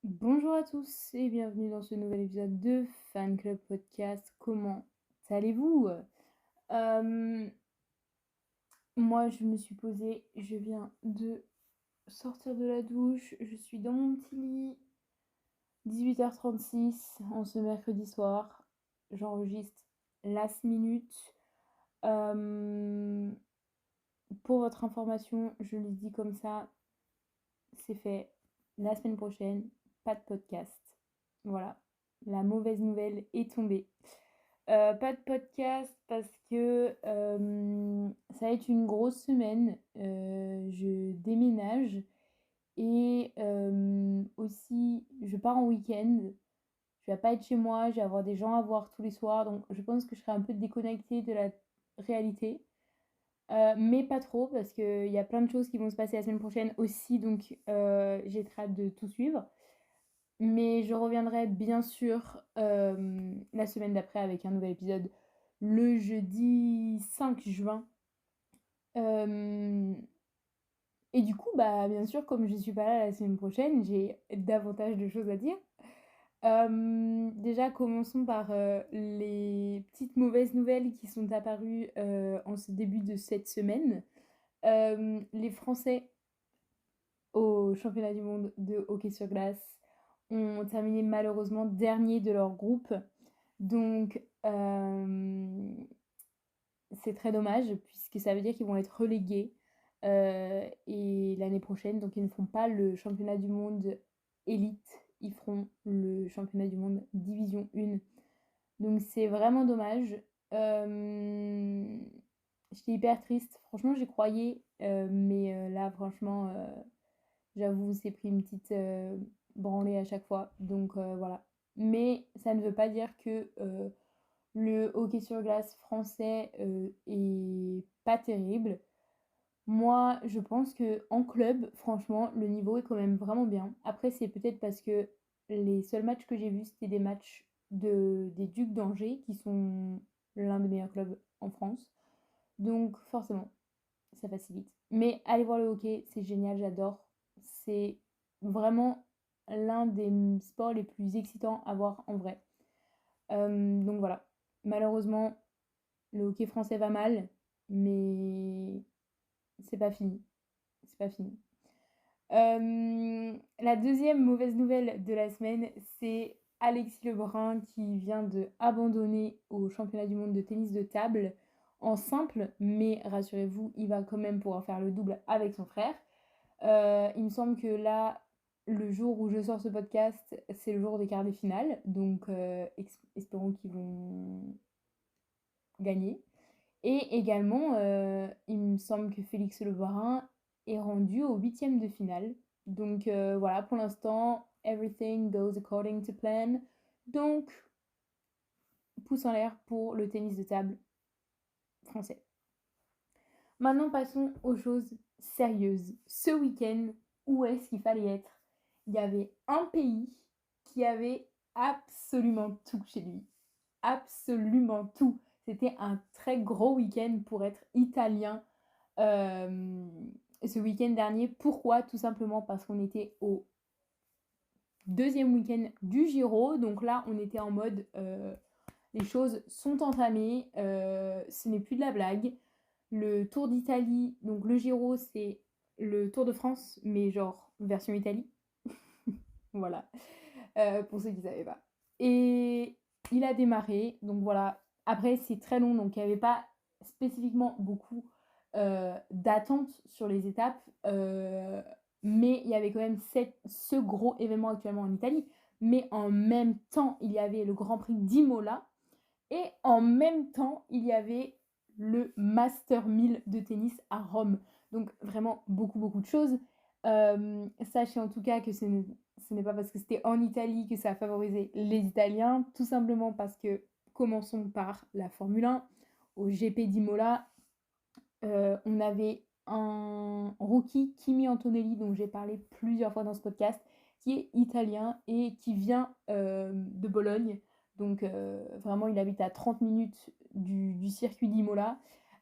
Bonjour à tous et bienvenue dans ce nouvel épisode de Fan Club Podcast. Comment allez-vous? Euh, Moi, je me suis posée, je viens de sortir de la douche, je suis dans mon petit lit, 18h36 en ce mercredi soir. J'enregistre last minute. Euh, pour votre information, je le dis comme ça, c'est fait. La semaine prochaine, pas de podcast. Voilà, la mauvaise nouvelle est tombée. Pas de podcast parce que ça va être une grosse semaine. Je déménage et aussi je pars en week-end. Je vais pas être chez moi, je vais avoir des gens à voir tous les soirs, donc je pense que je serai un peu déconnectée de la réalité. Mais pas trop parce qu'il y a plein de choses qui vont se passer la semaine prochaine aussi, donc j'ai très hâte de tout suivre. Mais je reviendrai bien sûr la semaine d'après avec un nouvel épisode le jeudi 5 juin. Euh, et du coup, bah bien sûr, comme je suis pas là la semaine prochaine, j'ai davantage de choses à dire. Déjà, commençons par les petites mauvaises nouvelles qui sont apparues en ce début de cette semaine. Les Français au championnat du monde de hockey sur glace ont terminé malheureusement dernier de leur groupe. Donc, c'est très dommage puisque ça veut dire qu'ils vont être relégués et l'année prochaine. Donc, ils ne feront pas le championnat du monde élite, ils feront le championnat du monde division 1. Donc, c'est vraiment dommage. Euh, J'étais hyper triste. Franchement, j'y croyais, mais là, franchement, j'avoue, c'est pris une petite branlée à chaque fois. Donc, voilà. Mais ça ne veut pas dire que le hockey sur glace français est pas terrible. Moi, je pense que en club, franchement, le niveau est quand même vraiment bien. Après, c'est peut-être parce que les seuls matchs que j'ai vus, c'était des matchs des Ducs d'Angers, qui sont l'un des meilleurs clubs en France. Donc, forcément, ça facilite. Mais allez voir le hockey, c'est génial, j'adore. C'est vraiment l'un des sports les plus excitants à voir en vrai. Donc voilà. Malheureusement, le hockey français va mal, mais c'est pas fini. C'est pas fini. La deuxième mauvaise nouvelle de la semaine, c'est Alexis Lebrun qui vient de abandonner au championnat du monde de tennis de table en simple, mais rassurez-vous, il va quand même pouvoir faire le double avec son frère. Il me semble que là, le jour où je sors ce podcast, c'est le jour des quarts de finale, donc espérons qu'ils vont gagner. Et également, il me semble que Félix Lebrun est rendu au huitième de finale. Donc voilà, pour l'instant, everything goes according to plan. Donc, pouce en l'air pour le tennis de table français. Maintenant, passons aux choses sérieuses. Ce week-end, où est-ce qu'il fallait être? Il y avait un pays qui avait absolument tout chez lui. Absolument tout. C'était un très gros week-end pour être italien euh, ce week-end dernier. Pourquoi? Tout simplement parce qu'on était au deuxième week-end du Giro. Donc là, on était en mode les choses sont entamées, ce n'est plus de la blague. Le Tour d'Italie, donc le Giro, c'est le Tour de France, mais genre version Italie. Voilà, pour ceux qui ne savaient pas. Et il a démarré, donc voilà. Après, c'est très long, donc il n'y avait pas spécifiquement beaucoup d'attentes sur les étapes, mais il y avait quand même ce gros événement actuellement en Italie. Mais en même temps, il y avait le Grand Prix d'Imola, et en même temps, il y avait le Master 1000 de tennis à Rome. Donc vraiment beaucoup, beaucoup de choses. Sachez en tout cas que ce n'est pas parce que c'était en Italie que ça a favorisé les Italiens, tout simplement parce que, commençons par la Formule 1, au GP d'Imola, on avait un rookie, Kimi Antonelli, dont j'ai parlé plusieurs fois dans ce podcast, qui est italien et qui vient de Bologne. Donc vraiment, il habite à 30 minutes du circuit d'Imola.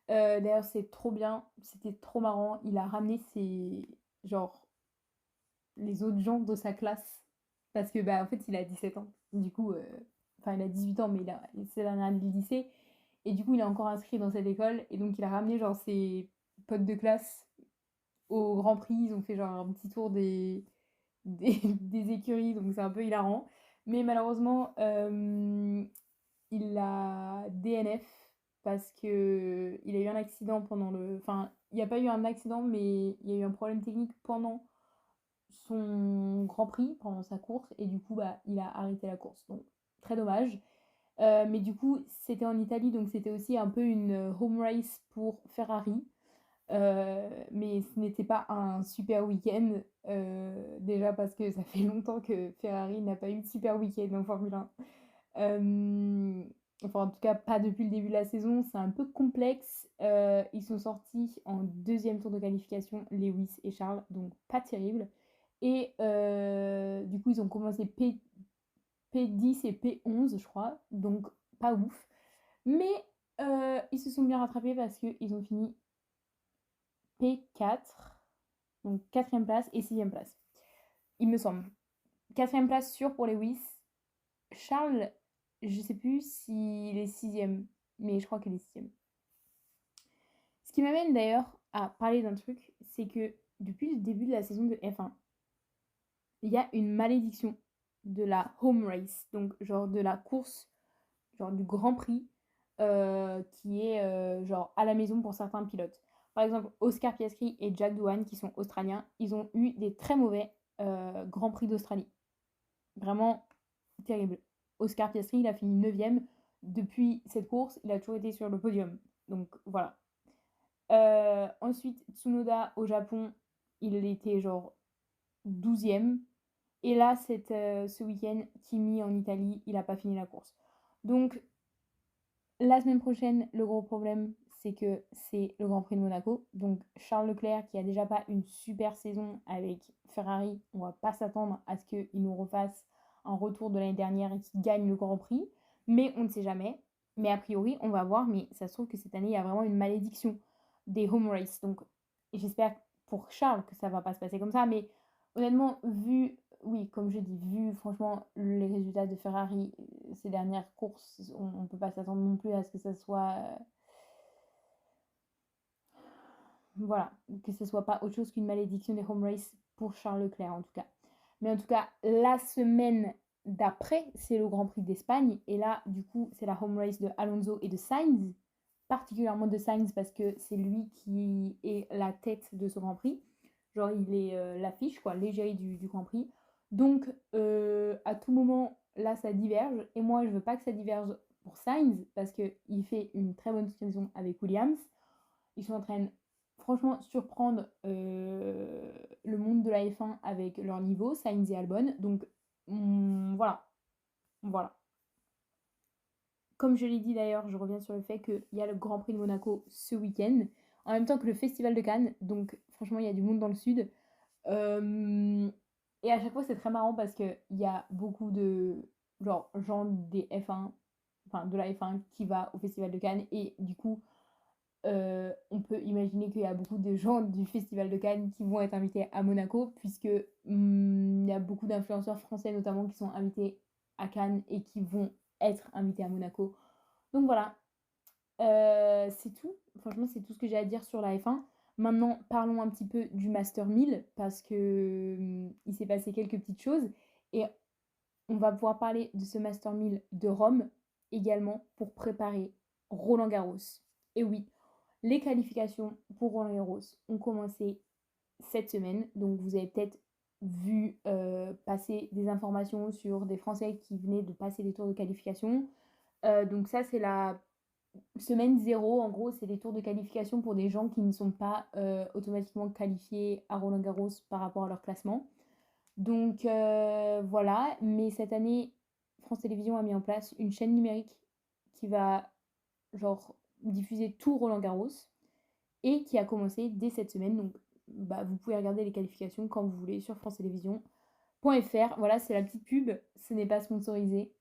D'ailleurs, c'est trop bien, c'était trop marrant. Il a ramené ses, genre, les autres gens de sa classe Parce que, bah, en fait, il a 17 ans. Du coup, enfin, il a 18 ans, mais c'est la dernière année du lycée. Et du coup, il est encore inscrit dans cette école. Et donc, il a ramené, genre, ses potes de classe au Grand Prix. Ils ont fait, genre, un petit tour des écuries. Donc, c'est un peu hilarant. Mais malheureusement, il a DNF parce que il a eu un accident pendant le... Enfin, il n'y a pas eu un accident, mais il y a eu un problème technique pendant son Grand Prix, pendant sa course, et du coup, bah, il a arrêté la course. Donc, très dommage. Mais du coup, c'était en Italie, donc c'était aussi un peu une home race pour Ferrari. Mais ce n'était pas un super week-end, déjà parce que ça fait longtemps que Ferrari n'a pas eu de super week-end en Formule 1. Enfin, en tout cas, pas depuis le début de la saison. C'est un peu complexe. Ils sont sortis en deuxième tour de qualification, Lewis et Charles, donc pas terrible. Et du coup, ils ont commencé P10 et P11, je crois, donc pas ouf. Mais ils se sont bien rattrapés parce qu'ils ont fini P4, donc quatrième place et sixième place, il me semble. Quatrième place sûre pour Lewis. Charles, je sais plus s'il est sixième, mais je crois qu'il est sixième. Ce qui m'amène d'ailleurs à parler d'un truc, c'est que depuis le début de la saison de F1, il y a une malédiction de la home race, donc genre de la course, genre du Grand Prix, qui est genre à la maison pour certains pilotes. Par exemple, Oscar Piastri et Jack Doohan, qui sont australiens, ils ont eu des très mauvais Grand Prix d'Australie. Vraiment terrible. Oscar Piastri, il a fini 9ème. Depuis cette course, il a toujours été sur le podium. Donc voilà. Ensuite, Tsunoda au Japon, il était genre 12ème. Et là, ce week-end, Kimi en Italie, il n'a pas fini la course. Donc, la semaine prochaine, le gros problème, c'est que c'est le Grand Prix de Monaco. Donc, Charles Leclerc, qui a déjà pas une super saison avec Ferrari, on va pas s'attendre à ce qu'il nous refasse un retour de l'année dernière et qu'il gagne le Grand Prix. Mais on ne sait jamais. Mais a priori, on va voir. Mais ça se trouve que cette année, il y a vraiment une malédiction des home races. Donc, j'espère pour Charles que ça va pas se passer comme ça. Mais honnêtement, oui, comme je dis, vu franchement les résultats de Ferrari ces dernières courses, on ne peut pas s'attendre non plus à ce que ça soit. Voilà, que ce soit pas autre chose qu'une malédiction des home races pour Charles Leclerc en tout cas. Mais en tout cas, la semaine d'après, c'est le Grand Prix d'Espagne. Et là, du coup, c'est la home race de Alonso et de Sainz. Particulièrement de Sainz parce que c'est lui qui est la tête de ce Grand Prix. Genre, il est l'affiche, quoi, l'égérie du Grand Prix. Donc, à tout moment, là, ça diverge. Et moi, je veux pas que ça diverge pour Sainz parce qu'il fait une très bonne saison avec Williams. Ils sont en train de, franchement, surprendre le monde de la F1 avec leur niveau, Sainz et Albon. Donc, voilà. Voilà. Comme je l'ai dit d'ailleurs, je reviens sur le fait qu'il y a le Grand Prix de Monaco ce week-end, en même temps que le Festival de Cannes. Donc, franchement, il y a du monde dans le sud. Et à chaque fois, c'est très marrant parce qu'il y a beaucoup de gens des F1, enfin de la F1 qui va au Festival de Cannes. Et du coup, on peut imaginer qu'il y a beaucoup de gens du Festival de Cannes qui vont être invités à Monaco, puisque il y a beaucoup d'influenceurs français notamment qui sont invités à Cannes et qui vont être invités à Monaco. Donc voilà, c'est tout. Franchement, c'est tout ce que j'ai à dire sur la F1. Maintenant, parlons un petit peu du Master 1000 parce que il s'est passé quelques petites choses et on va pouvoir parler de ce Master 1000 de Rome également pour préparer Roland Garros. Et oui, les qualifications pour Roland Garros ont commencé cette semaine, donc vous avez peut-être vu passer des informations sur des Français qui venaient de passer les tours de qualification. Donc ça, c'est la semaine 0, en gros, c'est les tours de qualification pour des gens qui ne sont pas automatiquement qualifiés à Roland Garros par rapport à leur classement. Donc voilà, mais cette année, France Télévisions a mis en place une chaîne numérique qui va genre diffuser tout Roland Garros et qui a commencé dès cette semaine. Donc bah, vous pouvez regarder les qualifications quand vous voulez sur francetélévisions.fr. Voilà, c'est la petite pub, ce n'est pas sponsorisé.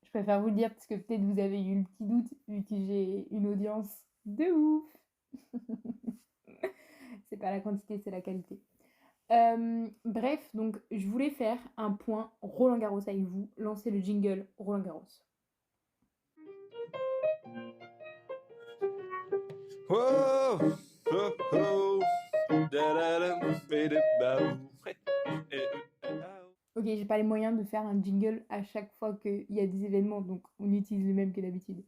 Je préfère vous le dire parce que peut-être vous avez eu le petit doute vu que j'ai une audience de ouf. C'est pas la quantité, c'est la qualité. Bref, donc je voulais faire un point Roland Garros avec vous, lancer le jingle Roland Garros. Whoa, oh, oh, da-da-dum, ba-da-ba-ou. Ok, j'ai pas les moyens de faire un jingle à chaque fois qu'il y a des événements, donc on utilise le même que d'habitude.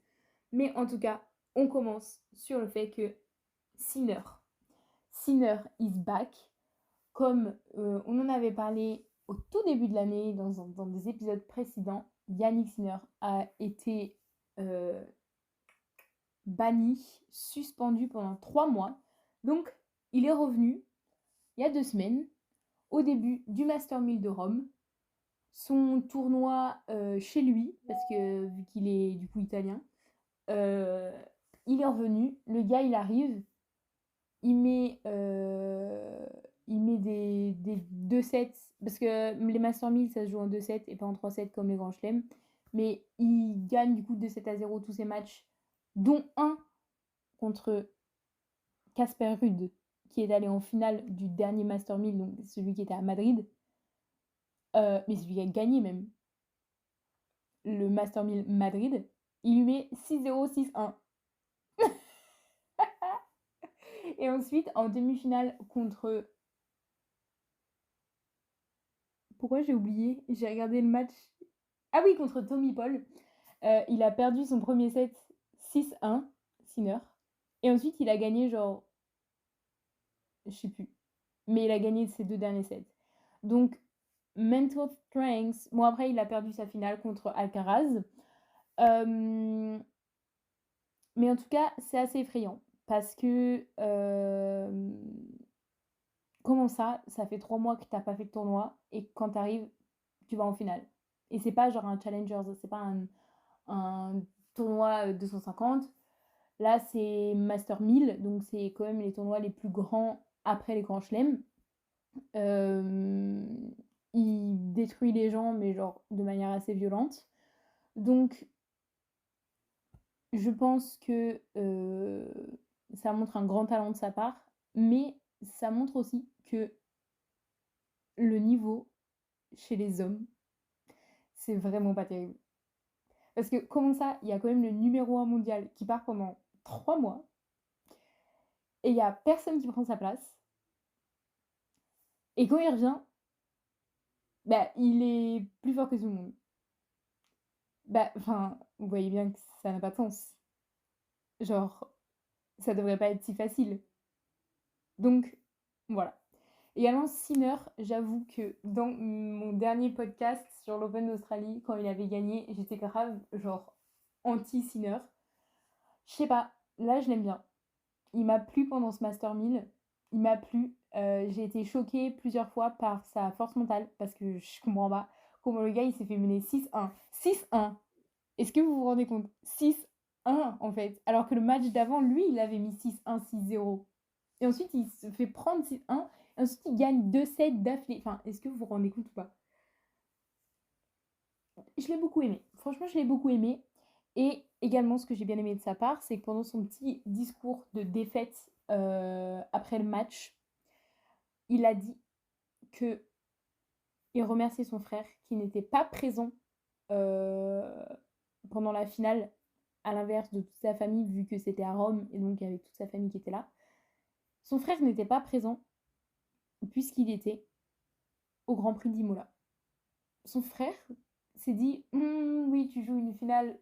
Mais en tout cas, on commence sur le fait que Sinner is back. Comme on en avait parlé au tout début de l'année, dans des épisodes précédents, Yannick Sinner a été banni, suspendu pendant 3 mois. Donc, il est revenu il y a 2 semaines, au début du Master 1000 de Rome, son tournoi chez lui, parce que vu qu'il est du coup italien, il est revenu, le gars il arrive, il met des 2 sets, parce que les Master 1000 ça se joue en 2 sets et pas en 3 sets comme les grands chelems, mais il gagne du coup 2-7-0 tous ses matchs, dont un contre Casper Ruud, qui est allé en finale du dernier Master 1000, donc celui qui était à Madrid, mais celui qui a gagné même le Master 1000 Madrid, il lui met 6-0, 6-1. Et ensuite, en demi-finale contre... Pourquoi j'ai oublié? J'ai regardé le match. Ah oui, contre Tommy Paul. Il a perdu son premier set 6-1, Sinner. Et ensuite, il a gagné genre... Je sais plus. Mais il a gagné ses 2 derniers sets. Donc, mental strength. Bon, après, il a perdu sa finale contre Alcaraz. Mais en tout cas, c'est assez effrayant. Parce que... comment ça? Ça fait 3 mois que t'as pas fait de tournoi. Et quand t'arrives, tu vas en finale. Et c'est pas genre un Challengers. C'est pas un tournoi 250. Là, c'est Master 1000. Donc, c'est quand même les tournois les plus grands après les grands chelems. Il détruit les gens, mais genre de manière assez violente. Donc, je pense que ça montre un grand talent de sa part, mais ça montre aussi que le niveau chez les hommes, c'est vraiment pas terrible. Parce que comment ça, il y a quand même le numéro 1 mondial qui part pendant 3 mois, et il y a personne qui prend sa place. Et quand il revient, bah, il est plus fort que tout le monde. Bah, enfin, vous voyez bien que ça n'a pas de sens. Genre, ça devrait pas être si facile. Donc, voilà. Également, Sinner, j'avoue que dans mon dernier podcast sur l'Open d'Australie, quand il avait gagné, j'étais grave, genre, anti-Sinner. Je sais pas, là, je l'aime bien. Il m'a plu pendant ce Master 1000. Il m'a plu. J'ai été choquée plusieurs fois par sa force mentale, parce que je comprends pas comment le gars, il s'est fait mener 6-1. 6-1. Est-ce que vous vous rendez compte? 6-1 en fait. Alors que le match d'avant, lui, il avait mis 6-1, 6-0. Et ensuite, il se fait prendre 6-1. Et ensuite, il gagne 2 sets d'affilée. Enfin, est-ce que vous vous rendez compte ou pas? Je l'ai beaucoup aimé. Franchement, je l'ai beaucoup aimé. Et également, ce que j'ai bien aimé de sa part, c'est que pendant son petit discours de défaite après le match, il a dit que il remerciait son frère qui n'était pas présent euh, pendant la finale, à l'inverse de toute sa famille, vu que c'était à Rome, et donc il y avait toute sa famille qui était là. Son frère n'était pas présent, puisqu'il était au Grand Prix d'Imola. Son frère s'est dit oui, tu joues une finale,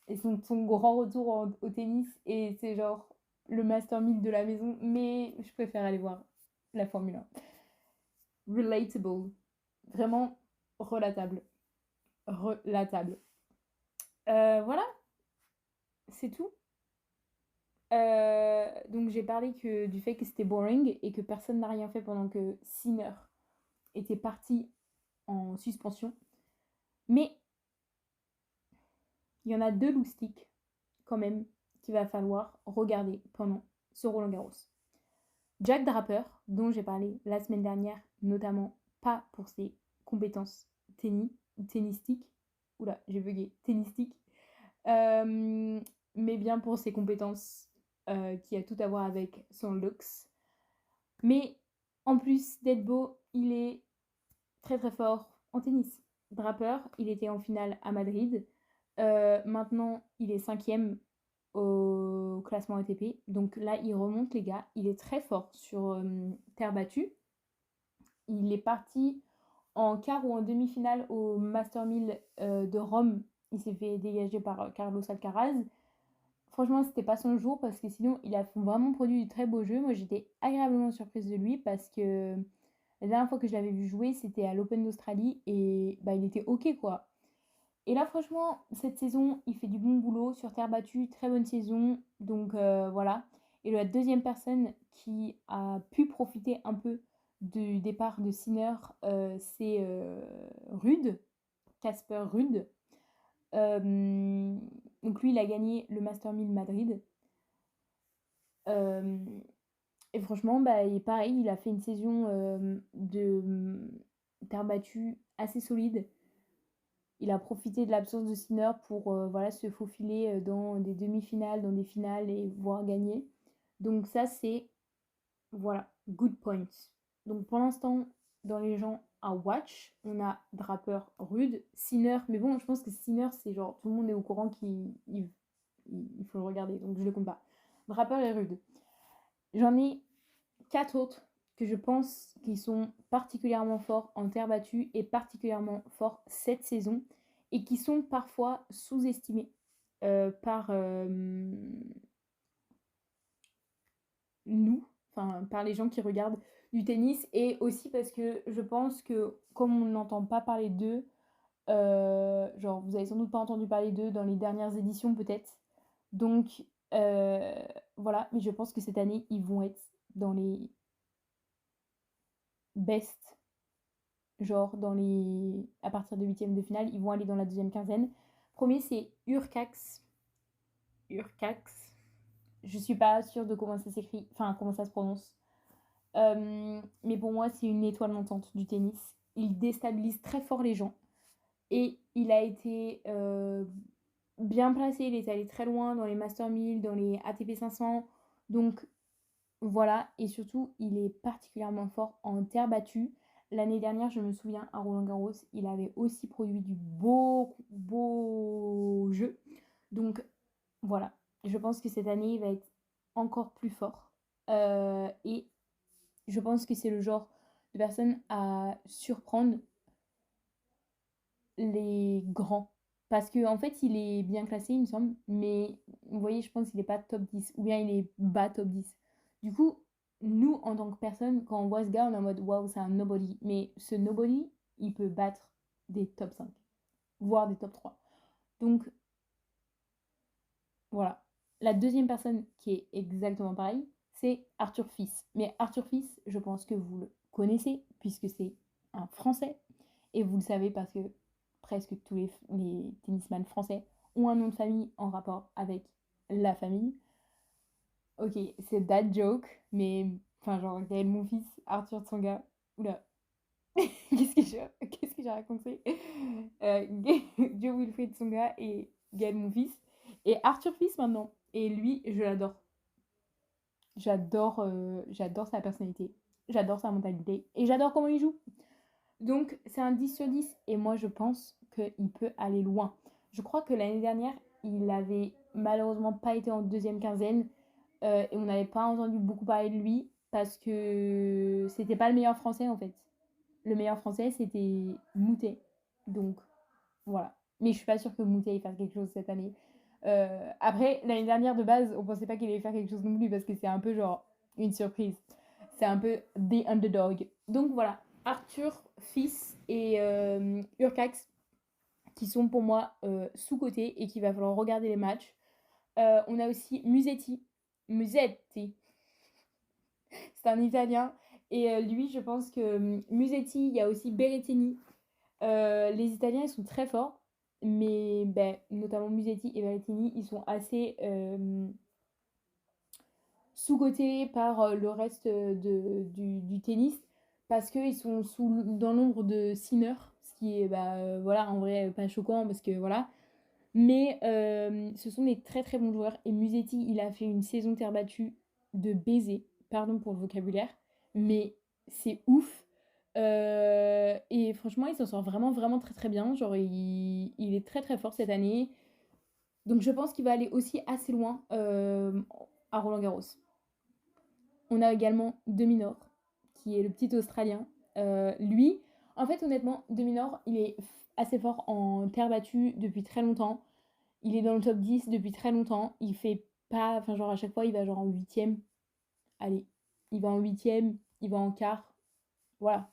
et son grand retour au tennis, et c'est genre le Master 1000 de la maison, mais je préfère aller voir la Formule 1. Relatable. Vraiment relatable. Relatable. Voilà, c'est tout. Donc j'ai parlé du fait que c'était boring et que personne n'a rien fait pendant que Sinner était parti en suspension. Mais il y en a 2 loustiques quand même qu'il va falloir regarder pendant ce Roland Garros. Jack Draper, dont j'ai parlé la semaine dernière, notamment pas pour ses compétences tennistiques, oula, j'ai bugué, tennistiques, mais bien pour ses compétences qui a tout à voir avec son looks. Mais en plus plus d'être beau, il est très très fort en tennis. Draper, il était en finale à Madrid. Maintenant, il est 5e au classement ATP. Donc là, il remonte, les gars. Il est très fort sur terre battue. Il est parti en quart ou en demi-finale au Master 1000 de Rome. Il s'est fait dégager par Carlos Alcaraz. Franchement, c'était pas son jour parce que sinon, il a vraiment produit du très beau jeu. Moi, j'étais agréablement surprise de lui parce que la dernière fois que je l'avais vu jouer, c'était à l'Open d'Australie et bah, il était OK, quoi. Et là, franchement, cette saison, il fait du bon boulot sur terre battue, très bonne saison. Donc voilà. Et la deuxième personne qui a pu profiter un peu du départ de Sinner, c'est Ruud, Casper Ruud. Donc lui, il a gagné le Master 1000 Madrid. Euh, et franchement, bah, il est pareil, il a fait une saison de terre battue assez solide. Il a profité de l'absence de Sinner pour voilà, se faufiler dans des demi-finales, dans des finales et voire gagner. Donc ça, c'est, voilà, good points. Donc pour l'instant, dans les gens à watch, on a Draper, Rude, Sinner. Mais bon, je pense que Sinner, c'est genre, tout le monde est au courant qu'il faut le regarder, donc je le compte pas. Draper et Rude. J'en ai 4 autres que je pense qui sont particulièrement forts en terre battue et particulièrement forts cette saison et qui sont parfois sous-estimés par nous, enfin par les gens qui regardent du tennis et aussi parce que je pense que comme on n'entend pas parler d'eux, genre vous avez sans doute pas entendu parler d'eux dans les dernières éditions peut-être, donc voilà, mais je pense que cette année ils vont être dans les best, genre dans les à partir de huitièmes de finale, ils vont aller dans la deuxième quinzaine. Premier, c'est Urcax. Urcax. Je suis pas sûre de comment ça s'écrit, enfin comment ça se prononce. Mais pour moi, c'est une étoile montante du tennis. Il déstabilise très fort les gens. Et il a été bien placé, il est allé très loin dans les Master 1000, dans les ATP 500. Donc voilà, et surtout, il est particulièrement fort en terre battue. L'année dernière, je me souviens, à Roland-Garros, il avait aussi produit du beau jeu. Donc voilà, je pense que cette année, il va être encore plus fort. Et je pense que c'est le genre de personne à surprendre les grands. Parce qu'en fait, il est bien classé, il me semble. Mais vous voyez, je pense qu'il n'est pas top 10. Ou bien il est bas top 10. Du coup, nous, en tant que personne, quand on voit ce gars, on est en mode waouh, c'est un nobody. Mais ce nobody, il peut battre des top 5, voire des top 3. Donc, voilà. La deuxième personne qui est exactement pareil, c'est Arthur Fils. Mais Arthur Fils, je pense que vous le connaissez, puisque c'est un Français. Et vous le savez parce que presque tous les tennisman français ont un nom de famille en rapport avec la famille. Ok, c'est that joke, mais enfin, genre, Gaël Monfils, Arthur Tsonga. Oula, qu'est-ce que j'ai raconté Joe Wilfried Tsonga et Gaël Monfils. Et Arthur Fils maintenant. Et lui, je l'adore. J'adore sa personnalité. J'adore sa mentalité. Et j'adore comment il joue. Donc, c'est un 10 sur 10. Et moi, je pense qu'il peut aller loin. Je crois que l'année dernière, il avait malheureusement pas été en deuxième quinzaine. Et on n'avait pas entendu beaucoup parler de lui parce que c'était pas le meilleur français en fait. Le meilleur français, c'était Moutet. Donc, voilà. Mais je suis pas sûre que Moutet fasse quelque chose cette année. Après, l'année dernière, de base, on pensait pas qu'il allait faire quelque chose non plus parce que c'est un peu genre une surprise. C'est un peu the underdog. Donc voilà, Arthur, Fils et Urcax qui sont pour moi sous-cotés et qu'il va falloir regarder les matchs. On a aussi Musetti. Musetti. C'est un Italien. Et lui, je pense que Musetti, il y a aussi Berrettini. Les Italiens, ils sont très forts. Mais ben, notamment Musetti et Berrettini, ils sont assez sous-cotés par le reste du tennis parce qu'ils sont dans l'ombre de Sinner, ce qui est bah, voilà, en vrai pas choquant parce que voilà. Mais ce sont des très très bons joueurs et Musetti, il a fait une saison terre battue de baiser, pardon pour le vocabulaire, mais c'est ouf. Et franchement, il s'en sort vraiment, vraiment très, très bien. Genre, il est très, très fort cette année. Donc, je pense qu'il va aller aussi assez loin à Roland-Garros. On a également Deminor, qui est le petit Australien. Lui, en fait, honnêtement, Deminor, il est assez fort en terre battue depuis très longtemps. Il est dans le top 10 depuis très longtemps. Il fait pas. Enfin, genre, à chaque fois, il va genre en huitième. Allez, il va en huitième, il va en quart. Voilà.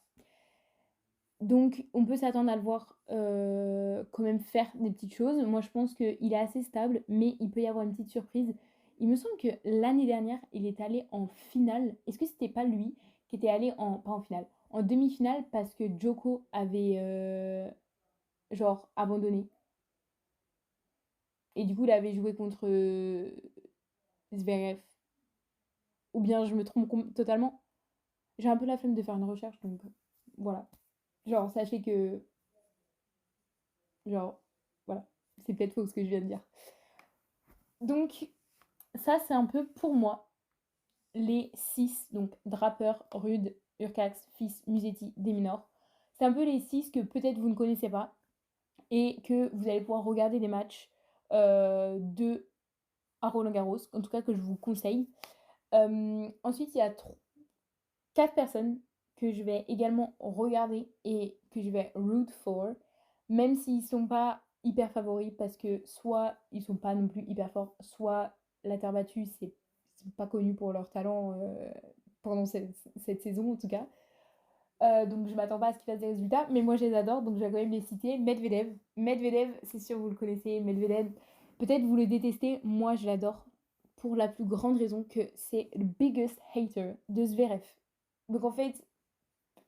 Donc, on peut s'attendre à le voir quand même faire des petites choses. Moi, je pense qu'il est assez stable, mais il peut y avoir une petite surprise. Il me semble que l'année dernière, il est allé en finale. Est-ce que c'était pas lui qui était allé en, pas en finale, en demi-finale parce que Djoko avait genre abandonné. Et du coup, il avait joué contre Zverev. Ou bien je me trompe totalement. J'ai un peu la flemme de faire une recherche, donc voilà. Genre, sachez que, genre, voilà, c'est peut-être faux ce que je viens de dire. Donc, ça, c'est un peu pour moi les 6, donc Draper, Rude, Urcax, Fils, Musetti, Deminor. C'est un peu les 6 que peut-être vous ne connaissez pas et que vous allez pouvoir regarder des matchs de à Roland-Garros, en tout cas que je vous conseille. Ensuite, il y a 4 personnes que je vais également regarder et que je vais root for, même s'ils sont pas hyper favoris parce que soit ils sont pas non plus hyper forts, soit la terre battue, c'est pas connu pour leur talent pendant cette saison en tout cas. Donc je m'attends pas à ce qu'ils fassent des résultats, mais moi je les adore, donc je vais quand même les citer. Medvedev, Medvedev, c'est sûr vous le connaissez, Medvedev, peut-être vous le détestez, moi je l'adore pour la plus grande raison que c'est le biggest hater de Zverev. Donc en fait,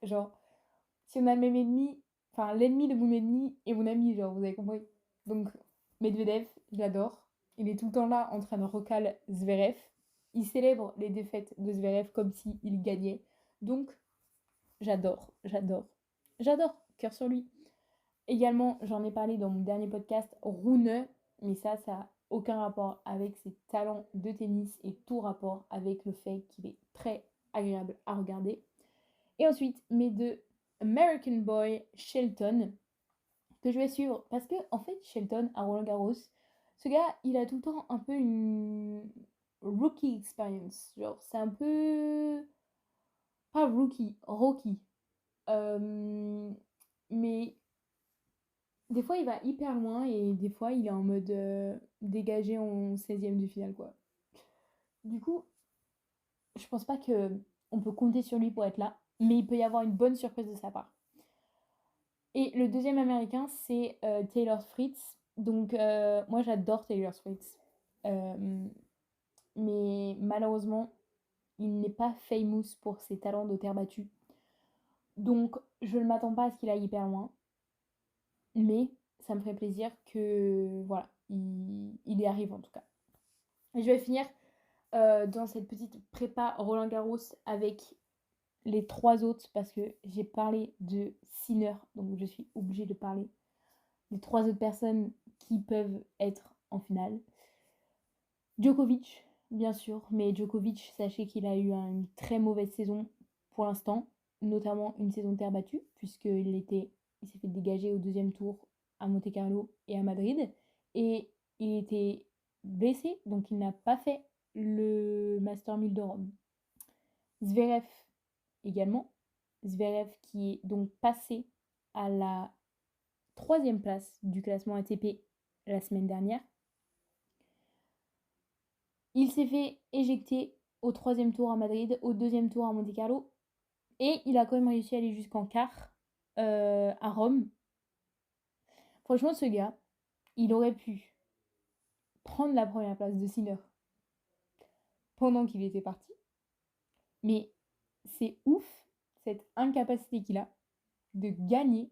genre, si on a le même ennemi, enfin l'ennemi de mon ennemi est mon ami, genre, vous avez compris. Donc Medvedev, je l'adore. Il est tout le temps là en train de recal Zverev. Il célèbre les défaites de Zverev comme s'il gagnait. Donc j'adore, j'adore, j'adore, cœur sur lui. Également, j'en ai parlé dans mon dernier podcast, Rune, mais ça n'a aucun rapport avec ses talents de tennis et tout rapport avec le fait qu'il est très agréable à regarder. Et ensuite, mes deux American Boy Shelton, que je vais suivre. Parce que, en fait, Shelton à Roland Garros, ce gars, il a tout le temps un peu une rookie experience. Genre, c'est un peu. Pas rookie, rookie. Mais des fois, il va hyper loin et des fois, il est en mode dégagé en 16e de finale, quoi. Du coup, je pense pas que on peut compter sur lui pour être là, mais il peut y avoir une bonne surprise de sa part. Et le deuxième américain, c'est Taylor Fritz. Donc, moi, j'adore Taylor Fritz. Euh, mais malheureusement, il n'est pas famous pour ses talents de terre battue. Donc, je ne m'attends pas à ce qu'il aille hyper loin. Mais ça me ferait plaisir que, voilà, il y arrive en tout cas. Et je vais finir dans cette petite prépa Roland Garros avec les 3 autres parce que j'ai parlé de Sinner, donc je suis obligée de parler des 3 autres personnes qui peuvent être en finale. Djokovic, bien sûr, mais Djokovic, sachez qu'il a eu une très mauvaise saison pour l'instant, notamment une saison de terre battue, puisqu'il s'est fait dégager au deuxième tour à Monte-Carlo et à Madrid, et il était blessé, donc il n'a pas fait le Master 1000 de Rome. Zverev également, Zverev qui est donc passé à la 3e place du classement ATP la semaine dernière. Il s'est fait éjecter au 3e tour à Madrid, au 2e tour à Monte-Carlo, et il a quand même réussi à aller jusqu'en quart à Rome. Franchement, ce gars, il aurait pu prendre la première place de Sinner pendant qu'il était parti, mais c'est ouf cette incapacité qu'il a de gagner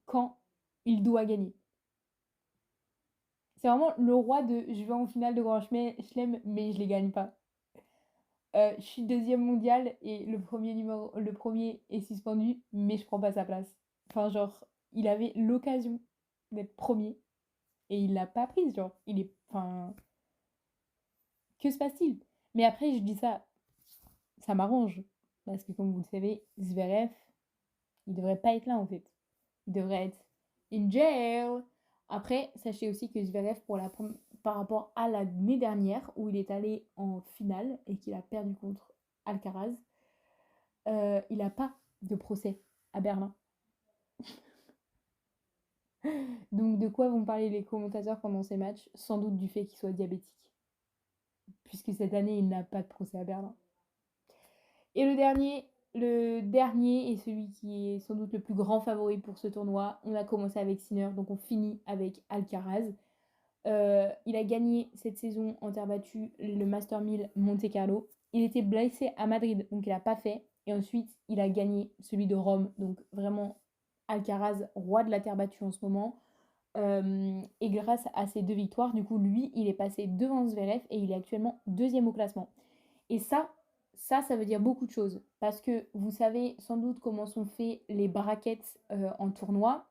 quand il doit gagner. C'est vraiment le roi de je vais en finale de Grand Chelem, mais je les gagne pas. Je suis deuxième mondial et le premier est suspendu, mais je prends pas sa place. Enfin, genre, il avait l'occasion d'être premier et il l'a pas prise, genre. Il est. Enfin. Que se passe-t-il? Mais après, je dis ça, ça m'arrange. Parce que comme vous le savez, Zverev, il devrait pas être là en fait. Il devrait être in jail. Après, sachez aussi que Zverev, par rapport à l'année dernière, où il est allé en finale et qu'il a perdu contre Alcaraz, il n'a pas de procès à Berlin. Donc de quoi vont parler les commentateurs pendant ces matchs? Sans doute du fait qu'il soit diabétique. Puisque cette année, il n'a pas de procès à Berlin. Et le dernier est celui qui est sans doute le plus grand favori pour ce tournoi. On a commencé avec Sinner, donc on finit avec Alcaraz. Il a gagné cette saison en terre battue le Master 1000 Monte Carlo. Il était blessé à Madrid, donc il n'a pas fait. Et ensuite, il a gagné celui de Rome. Donc vraiment, Alcaraz, roi de la terre battue en ce moment. Et grâce à ces 2 victoires, du coup, lui, il est passé devant Zverev et il est actuellement 2e au classement. Et ça veut dire beaucoup de choses. Parce que vous savez sans doute comment sont faits les brackets en tournoi.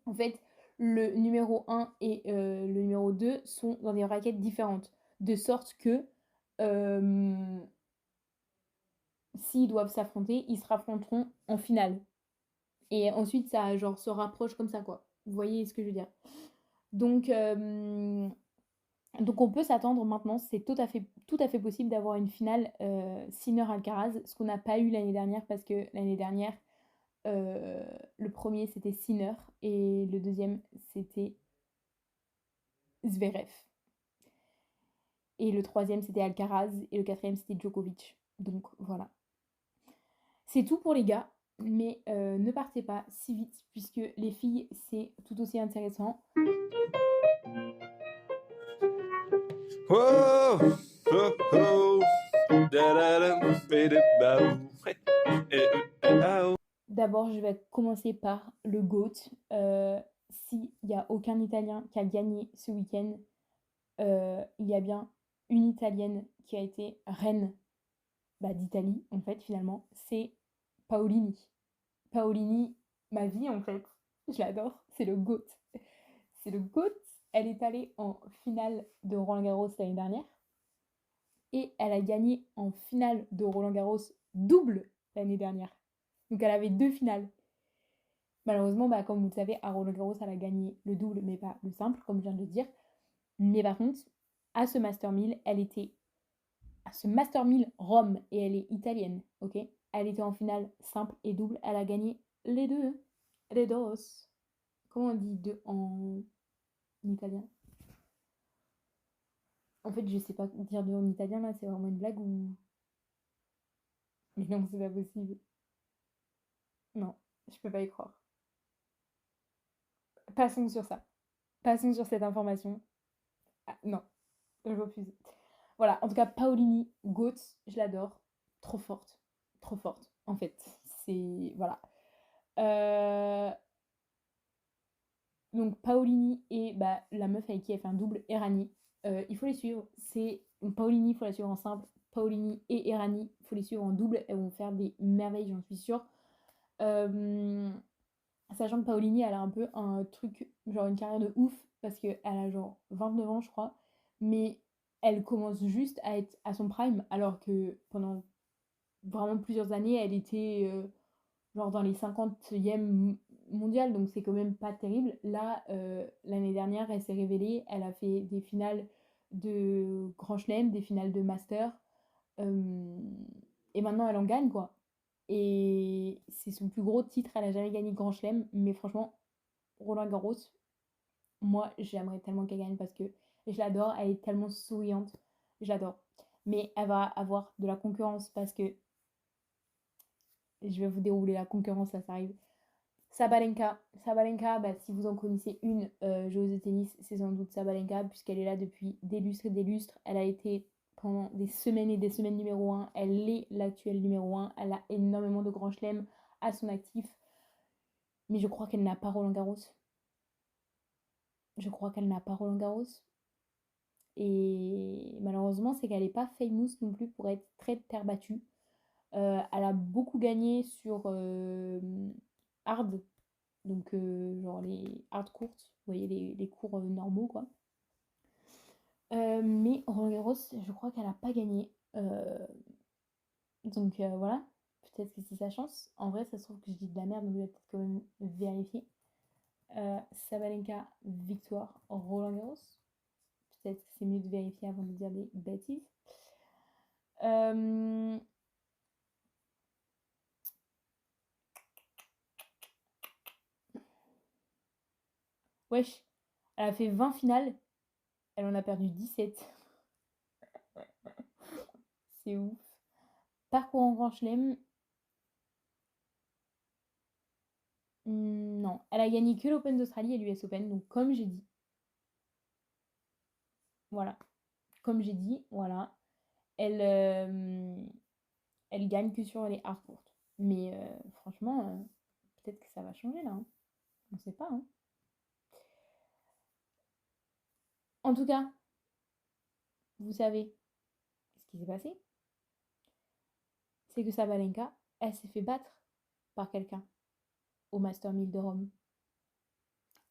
En fait, le numéro 1 et le numéro 2 sont dans des brackets différentes. De sorte que s'ils doivent s'affronter, ils se raffronteront en finale. Et ensuite, ça genre se rapproche comme ça, quoi. Vous voyez ce que je veux dire? Donc, on peut s'attendre maintenant, c'est tout à fait possible d'avoir une finale Sinner-Alcaraz, ce qu'on n'a pas eu l'année dernière parce que l'année dernière, le premier c'était Sinner et le deuxième c'était Zverev. Et le troisième c'était Alcaraz et le quatrième c'était Djokovic. Donc voilà. C'est tout pour les gars, mais ne partez pas si vite puisque les filles c'est tout aussi intéressant. Whoa, oh, oh, da-da-dum, ba-da-bow. Hey, oh. D'abord, je vais commencer par le GOAT. S'il n'y a aucun Italien qui a gagné ce week-end, il y a bien une Italienne qui a été reine d'Italie, en fait, finalement. C'est Paolini. Paolini, ma vie, en fait. Je l'adore. C'est le GOAT. C'est le GOAT. Elle est allée en finale de Roland-Garros l'année dernière. Et elle a gagné en finale de Roland-Garros double l'année dernière. Donc elle avait 2 finales. Malheureusement, comme vous le savez, à Roland-Garros, elle a gagné le double, mais pas le simple, comme je viens de le dire. Mais par contre, à ce Master 1000, elle était à ce Master 1000 Rome, et elle est italienne, ok? Elle était en finale simple et double, elle a gagné les deux. Les dos. Comment on dit deux en italien? En fait, je sais pas dire deux en italien, là, c'est vraiment une blague ou... Mais non, c'est pas possible. Non, je peux pas y croire. Passons sur ça. Passons sur cette information. Ah, non, je refuse. Voilà, en tout cas, Paolini, GOAT, je l'adore. Trop forte. Trop forte, en fait. C'est... Voilà. Donc, Paolini et la meuf avec qui elle fait un double, Errani. Il faut les suivre. Paolini, il faut la suivre en simple. Paolini et Errani, il faut les suivre en double. Elles vont faire des merveilles, j'en suis sûre. Sachant que Paolini, elle a un peu un truc, genre une carrière de ouf, parce qu'elle a genre 29 ans, je crois. Mais elle commence juste à être à son prime, alors que pendant vraiment plusieurs années, elle était genre dans les 50e mondiales, donc c'est quand même pas terrible. Là, l'année dernière, elle s'est révélée, elle a fait des finales de Grand Chelem, des finales de Master, et maintenant elle en gagne, quoi. Et c'est son plus gros titre, elle a jamais gagné Grand Chelem, mais franchement, Roland Garros, moi j'aimerais tellement qu'elle gagne parce que je l'adore, elle est tellement souriante, je l'adore. Mais elle va avoir de la concurrence parce que je vais vous dérouler la concurrence, là ça arrive. Sabalenka, si vous en connaissez une joueuse de tennis, c'est sans doute Sabalenka, puisqu'elle est là depuis des lustres et des lustres. Elle a été pendant des semaines et des semaines numéro 1. Elle est l'actuelle numéro 1. Elle a énormément de grands chelems à son actif. Mais je crois qu'elle n'a pas Roland Garros. Je crois qu'elle n'a pas Roland Garros. Et malheureusement, c'est qu'elle n'est pas famous non plus pour être très terre battue. Elle a beaucoup gagné sur hard, donc genre les hard courts, vous voyez les cours normaux quoi. Mais Roland Garros, je crois qu'elle a pas gagné. Donc voilà, peut-être que c'est sa chance. En vrai, ça se trouve que je dis de la merde, donc je vais peut-être quand même vérifier. Sabalenka, victoire, Roland Garros. Peut-être que c'est mieux de vérifier avant de dire des bêtises. Wesh, elle a fait 20 finales, elle en a perdu 17. C'est ouf. Parcours en Grand Chelem. Non, elle a gagné que l'Open d'Australie et l'US Open, donc comme j'ai dit. Voilà. Comme j'ai dit, voilà. Elle, elle gagne que sur les hard courts. Mais franchement, peut-être que ça va changer là. Hein. On ne sait pas. Hein. En tout cas, vous savez ce qui s'est passé. C'est que Sabalenka, elle s'est fait battre par quelqu'un au Master 1000 de Rome.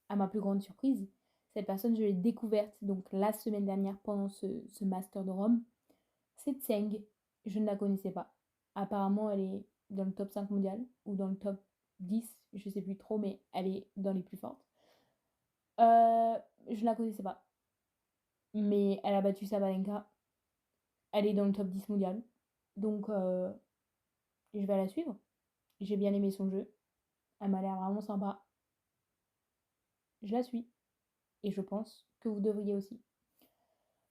À ma plus grande surprise, cette personne, je l'ai découverte donc la semaine dernière pendant ce Master de Rome. C'est Tseng. Je ne la connaissais pas. Apparemment, elle est dans le top 5 mondial ou dans le top 10, je ne sais plus trop, mais elle est dans les plus fortes. Je ne la connaissais pas. Mais elle a battu Sabalenka. Elle est dans le top 10 mondial. Donc, je vais la suivre. J'ai bien aimé son jeu. Elle m'a l'air vraiment sympa. Je la suis. Et je pense que vous devriez aussi.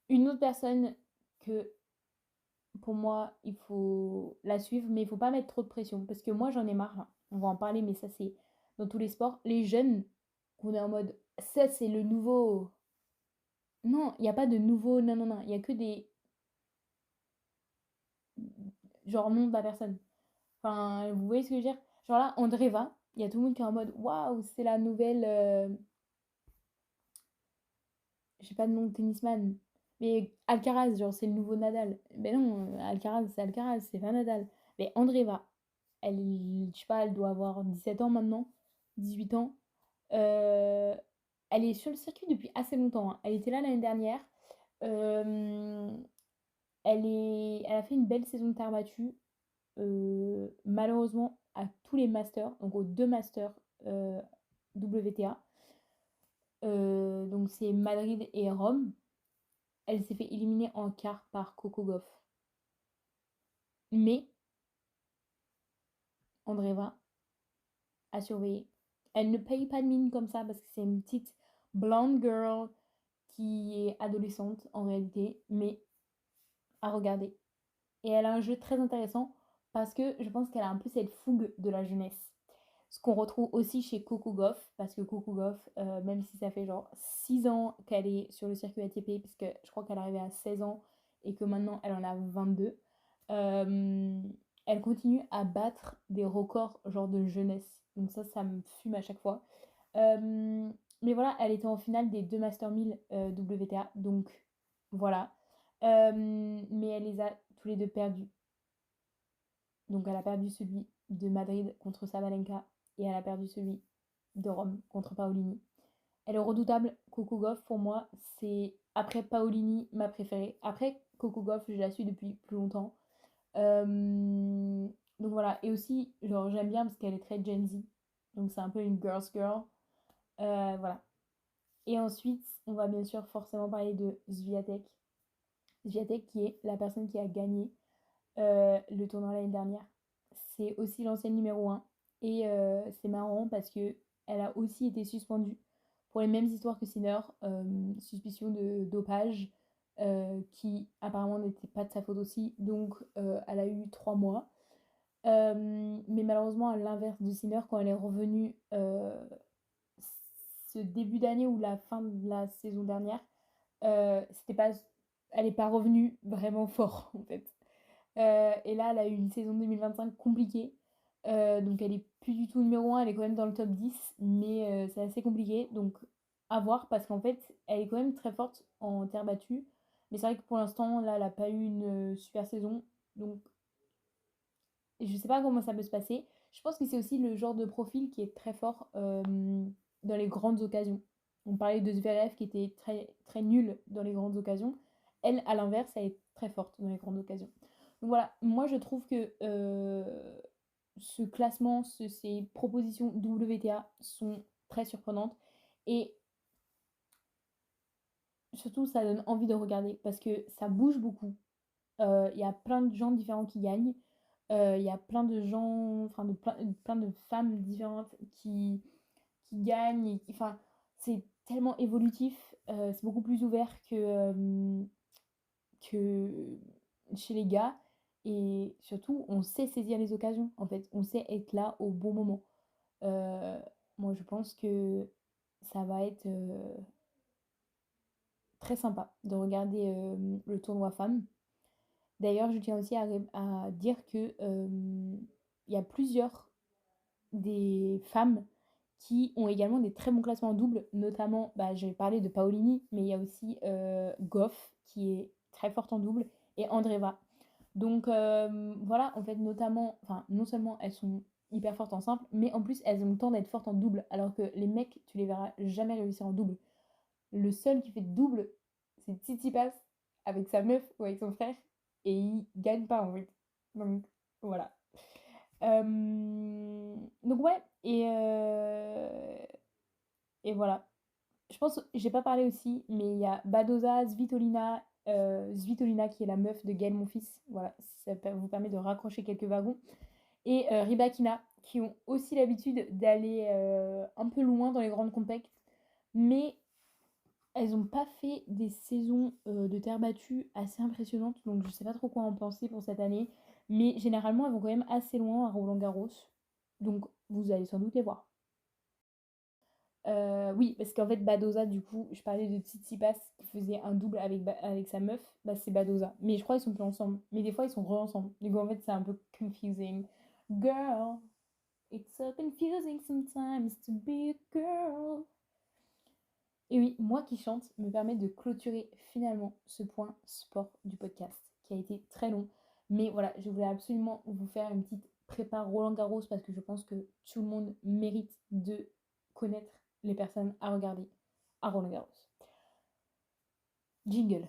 Une autre personne que, pour moi, il faut la suivre, mais il faut pas mettre trop de pression. Parce que moi, j'en ai marre. Là. On va en parler, mais ça, c'est dans tous les sports. Les jeunes, qu'on est en mode, ça, c'est le nouveau. Non, il n'y a pas de nouveau. Non, non, non. Il n'y a que des. Genre, nom de la personne. Enfin, vous voyez ce que je veux dire? Genre là, Andreva, il y a tout le monde qui est en mode, waouh, c'est la nouvelle. J'ai pas de nom de tennisman. Mais Alcaraz, genre, c'est le nouveau Nadal. Mais non, Alcaraz, c'est pas Nadal. Mais Andreva, elle, je sais pas, elle doit avoir 17 ans maintenant, 18 ans. Euh, Elle est sur le circuit depuis assez longtemps. Hein. Elle était là l'année dernière. Euh, elle a fait une belle saison de terre battue. Malheureusement, à tous les masters, donc aux deux masters WTA, donc c'est Madrid et Rome, elle s'est fait éliminer en quart par Coco Gauff. Mais Andreva a surveillé. Elle ne paye pas de mine comme ça parce que c'est une petite blonde girl qui est adolescente en réalité, mais à regarder. Et elle a un jeu très intéressant parce que je pense qu'elle a un peu cette fougue de la jeunesse. Ce qu'on retrouve aussi chez Coco Gauff, parce que Coco Gauff, même si ça fait genre 6 ans qu'elle est sur le circuit ATP, puisque je crois qu'elle est arrivée à 16 ans et que maintenant elle en a 22, elle continue à battre des records genre de jeunesse. Donc ça me fume à chaque fois. Mais voilà, elle était en finale des deux Master 1000 WTA, donc voilà. Mais elle les a tous les deux perdus. Donc elle a perdu celui de Madrid contre Sabalenka et elle a perdu celui de Rome contre Paolini. Elle est redoutable. Coco Gauff, pour moi, c'est après Paolini ma préférée. Après Coco Gauff, je la suis depuis plus longtemps. Donc voilà. Et aussi, genre, j'aime bien parce qu'elle est très Gen Z. Donc c'est un peu une girl's girl. Voilà. Et ensuite, on va bien sûr forcément parler de Swiatek. Swiatek qui est la personne qui a gagné le tournoi l'année dernière. C'est aussi l'ancienne numéro 1. Et c'est marrant parce que elle a aussi été suspendue pour les mêmes histoires que Sinner, suspicion de dopage, qui apparemment n'était pas de sa faute aussi. Donc elle a eu 3 mois. Mais malheureusement, à l'inverse de Sinner, quand elle est revenue ce début d'année ou la fin de la saison dernière, c'était pas, elle n'est pas revenue vraiment fort en fait. Et là, elle a eu une saison 2025 compliquée. Donc elle est plus du tout numéro 1, elle est quand même dans le top 10, mais c'est assez compliqué. Donc à voir parce qu'en fait, elle est quand même très forte en terre battue. Mais c'est vrai que pour l'instant, là, elle n'a pas eu une super saison. Donc je sais pas comment ça peut se passer. Je pense que c'est aussi le genre de profil qui est très fort dans les grandes occasions. On parlait de Zverev qui était très, très nul dans les grandes occasions. Elle, à l'inverse, elle est très forte dans les grandes occasions. Donc voilà, moi je trouve que ce classement, ces propositions WTA sont très surprenantes. Et surtout, ça donne envie de regarder parce que ça bouge beaucoup. Il y a plein de gens différents qui gagnent. Il y a plein de gens, enfin plein de femmes différentes qui gagnent. Enfin, c'est tellement évolutif. C'est beaucoup plus ouvert que chez les gars. Et surtout, on sait saisir les occasions, en fait. On sait être là au bon moment. Euh, Moi, je pense que ça va être très sympa de regarder le tournoi femmes. D'ailleurs, je tiens aussi à dire que il y a plusieurs des femmes qui ont également des très bons classements en double, notamment, bah, je vais parler de Paolini, mais il y a aussi Goff qui est très forte en double et Andreeva. Donc voilà, en fait, notamment, enfin, non seulement elles sont hyper fortes en simple, mais en plus elles ont le temps d'être fortes en double, alors que les mecs, tu les verras jamais réussir en double. Le seul qui fait double, c'est Tsitsipas avec sa meuf ou avec son frère, et il gagne pas en fait. Donc voilà. Donc ouais, et voilà. Je pense, j'ai pas parlé aussi, mais il y a Badoza, Svitolina qui est la meuf de Gaël Monfils. Voilà, ça vous permet de raccrocher quelques wagons. Et Rybakina, qui ont aussi l'habitude d'aller un peu loin dans les grandes compètes, mais elles n'ont pas fait des saisons de terre battue assez impressionnantes, donc je sais pas trop quoi en penser pour cette année. Mais généralement, elles vont quand même assez loin à Roland-Garros, donc vous allez sans doute les voir. Oui, parce qu'en fait, Badoza, du coup, je parlais de Tsitsipas qui faisait un double avec sa meuf, bah c'est Badoza. Mais je crois qu'ils sont plus ensemble. Mais des fois, ils sont re-ensemble. Du coup, en fait, c'est un peu confusing. Girl, it's so confusing sometimes to be a girl. Et oui, moi qui chante me permet de clôturer finalement ce point sport du podcast qui a été très long. Mais voilà, je voulais absolument vous faire une petite prépa Roland Garros parce que je pense que tout le monde mérite de connaître les personnes à regarder à Roland Garros. Jingle.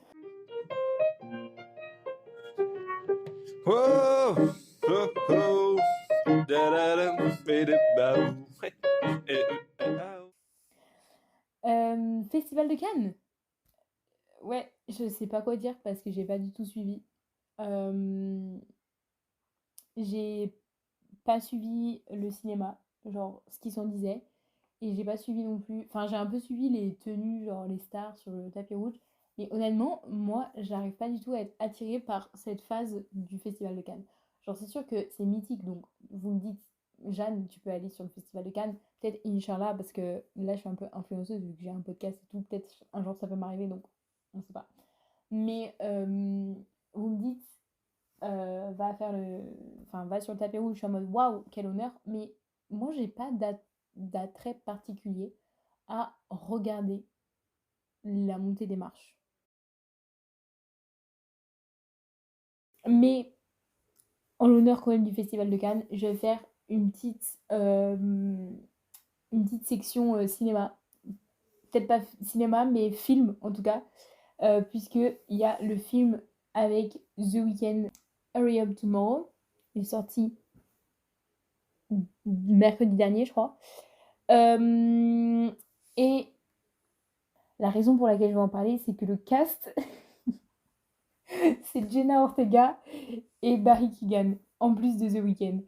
Whoa, oh, oh, da-da-dum, bidi-bow. Hey, Festival de Cannes. Ouais, je sais pas quoi dire parce que j'ai pas du tout suivi. Euh, j'ai pas suivi le cinéma, genre ce qui s'en disait. Et j'ai pas suivi non plus. Enfin, j'ai un peu suivi les tenues, genre les stars sur le tapis rouge. Mais honnêtement, moi, j'arrive pas du tout à être attirée par cette phase du Festival de Cannes. Genre, c'est sûr que c'est mythique, donc vous me dites, Jeanne, tu peux aller sur le Festival de Cannes. Peut-être Inch'Allah, parce que là, je suis un peu influenceuse vu que j'ai un podcast et tout. Peut-être un jour ça peut m'arriver, donc on sait pas. Mais vous me dites, va faire le. Enfin, va sur le tapis rouge, je suis en mode waouh, quel honneur. Mais moi, j'ai pas d'attrait particulier à regarder la montée des marches. Mais en l'honneur quand même du Festival de Cannes, je vais faire une petite section cinéma. Peut-être pas cinéma, mais film en tout cas. Puisqu'il y a le film avec The Weeknd, Hurry Up Tomorrow. Il est sorti mercredi dernier, je crois. Et la raison pour laquelle je vais en parler, c'est que le cast, c'est Jenna Ortega et Barry Keoghan, en plus de The Weeknd.